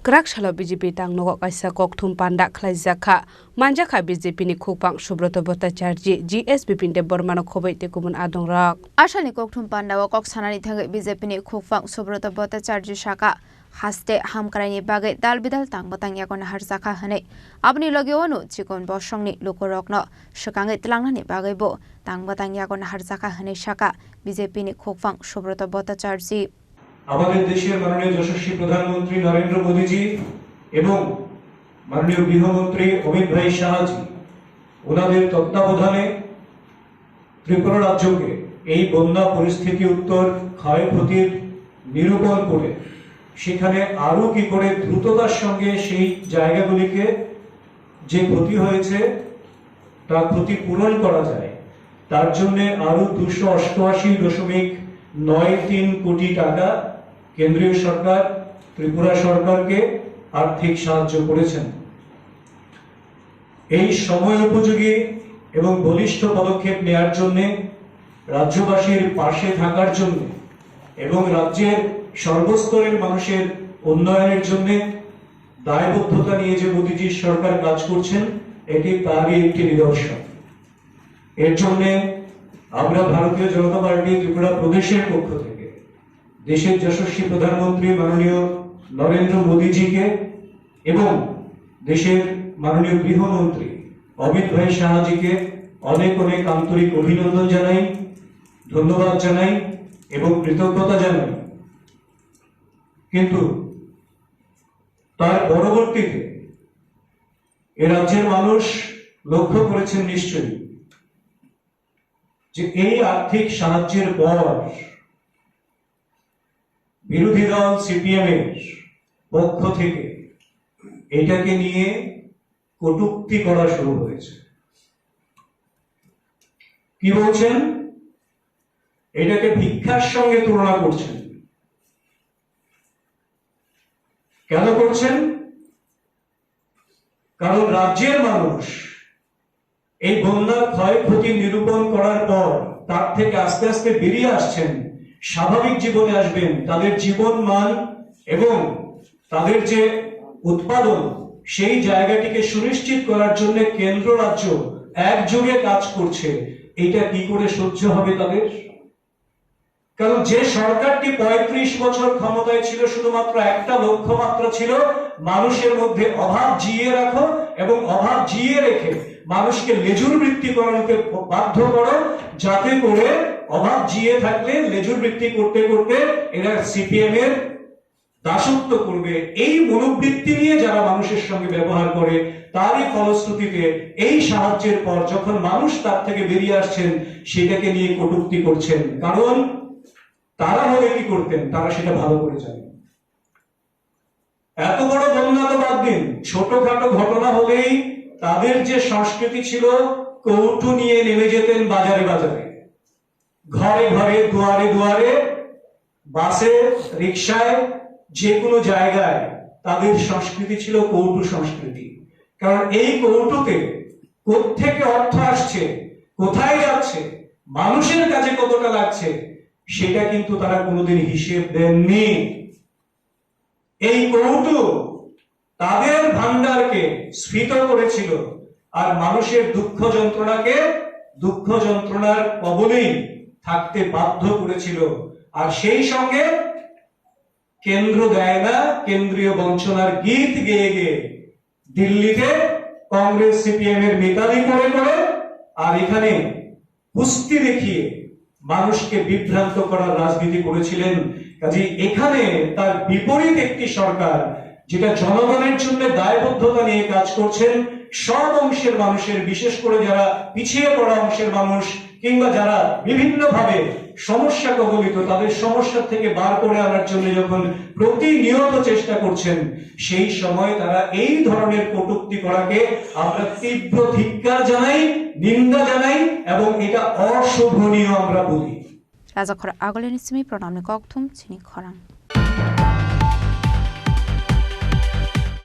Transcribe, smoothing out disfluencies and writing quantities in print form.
Krak shala BJP tang nogo kaisa kokthum panda khlaijaka manjaka BJP ni khupang Subrata Bhattacharya GSP pinde Bormano khobai te kumun adong rak Ashani kokthum panda wa kok sanani thangai BJP ni khupang Subrata Bhattacharya shaka haste hamkarani bagai dal bidal tang batang yakon harjaka hane abni logewanu chikon bosongni lokorokno shakangai tlangna bagai bo tang batang yakon harjaka hane shaka BJP ni khupang Subrata Bhattacharya আমাদের দেশের মাননীয় যশস্বী প্রধানমন্ত্রী নরেন্দ্র মোদীজি এবং মাননীয় গৃহমন্ত্রী অমিত ভাই শাহজি ওনাদের তত্ত্বাবধানে ত্রিপুরা রাজ্যকে এই বন্যা পরিস্থিতি উত্তর ক্ষয়ক্ষতির নিরূপণ করে সেখানে আরো কি করে দ্রুততার সঙ্গে সেই জায়গাগুলিকে যে ক্ষতি হয়েছে তা ক্ষতিপূরণ করা যায় তার জন্য আরো 288.93 কোটি টাকা কেন্দ্রীয় সরকার ত্রিপুরা সরকারকে আর্থিক সাহায্য করেছেন এই সময় উপযোগী এবং বলিষ্ঠ পদক্ষেপ নেয়ার জন্য রাজ্যবাসীর পাশে থাকার জন্য এবং রাজ্যের সর্বস্তরের মানুষের উন্নয়নের জন্য দায়বদ্ধতা নিয়ে যে মোদিজির সরকার কাজ করছেন এটি তারই একটি নিদর্শন এর জন্য আমরা ভারতীয় জনতা পার্টি ত্রিপুরা প্রদেশের পক্ষ থেকে দেশের যশস্বী প্রধানমন্ত্রী মাননীয় নরেন্দ্র মোদীজিকে এবং দেশের মাননীয় গৃহমন্ত্রী অমিত ভাই শাহজিকে অনেক অনেক আন্তরিক অভিনন্দন জানাই ধন্যবাদ জানাই এবং কৃতজ্ঞতা জানাই কিন্তু তার পরবর্তীতে এ রাজ্যের মানুষ লক্ষ্য করেছেন নিশ্চয়ই যে এই আর্থিক সাহায্যের পর বিরোধী দল সিপিএম এর পক্ষ থেকে এটাকে নিয়ে কটূক্তি করা শুরু হয়েছে কি বলছেন এটাকে ভিক্ষার সঙ্গে তুলনা করছেন কেন করছেন কারণ রাজ্যের মানুষ এই বন্যার ক্ষয়ক্ষতি নিরূপণ করার পর তার থেকে আস্তে আস্তে বেরিয়ে আসছেন স্বাভাবিক জীবনে আসবেন তাদের জীবন মান এবং তাদের যে উৎপাদন সেই জায়গাটিকে সুনিশ্চিত করার জন্য কেন্দ্র রাজ্য একযোগে কাজ করছে এটা কি করে সহ্য হবে তাদের কারণ যে সরকারটি ৩৫ বছর ক্ষমতায় ছিল শুধুমাত্র একটা লক্ষ্য মাত্র ছিল মানুষের মধ্যে অভাব জিইয়ে রাখো এবং অভাব জিইয়ে রেখে মানুষকে লেজুর বৃত্তি করানোকে বাধ্য করো যাতে করে অভাব জিইয়ে থাকলে লেজুর বৃত্তি করতে করতে এরা সিপিএম এর দাসত্ব করবে এই মনোবৃত্তি নিয়ে যারা মানুষের সঙ্গে ব্যবহার করে তারই ফলশ্রুতিতে এই সাহায্যের পর যখন মানুষ তার থেকে বেরিয়ে আসছেন সেটাকে নিয়ে কটূক্তি করছেন কারণ তারা হলে কি করতেন তারা সেটা ভালো করে জানেন এত বড় বন্যা তো বাদ দিন ছোটখাটো ঘটনা হলেই তাদের যে সংস্কৃতি ছিল কৌটু নিয়ে নেমে যেতেন বাজারে বাজারে ঘরে ঘরে দুয়ারে দুয়ারে বাসে রিকশায় যে কোনো জায়গায় তাদের সংস্কৃতি ছিল কৌটু সংস্কৃতি কারণ এই কৌটুতে কোত্থেকে অর্থ আসছে কোথায় যাচ্ছে মানুষের কাছে কতটা লাগছে সেটা কিন্তু তারা কোনোদিন হিসেব দেননি এই কৌটু তাদের ভান্ডারকে স্ফীত করেছিল আর মানুষের দুঃখ যন্ত্রণার কবলেই থাকতে বাধ্য করেছিল আর সেই সঙ্গে কেন্দ্র দেয় না কেন্দ্রীয় বঞ্চনার গীত গেয়ে গেয়ে দিল্লিতে কংগ্রেস সিপিএম এর মিতালি করে করে আর এখানে কুস্তি দেখিয়ে মানুষকে বিভ্রান্ত করার রাজনীতি করেছিলেন কাজে এখানে তার বিপরীত একটি সরকার যেটা জনগণের জন্য দায়বদ্ধতা নিয়ে কাজ করছেন সব অংশের মানুষের বিশেষ করে যারা পিছিয়ে পড়া অংশের মানুষ কিংবা যারা বিভিন্ন ভাবে সমস্যা কবলিত তাদের সমস্যা থেকে বার করে আনার জন্য যখন প্রতিনিয়ত চেষ্টা করছেন সেই সময় তারা এই ধরনের কটূক্তি করাকে আমরা তীব্র ধিক্কার জানাই নিন্দা জানাই এবং এটা অশোভনীয় আমরা বলি রাজাখর আগলেন সিমি প্রণামে ককথুম চিনি খরাং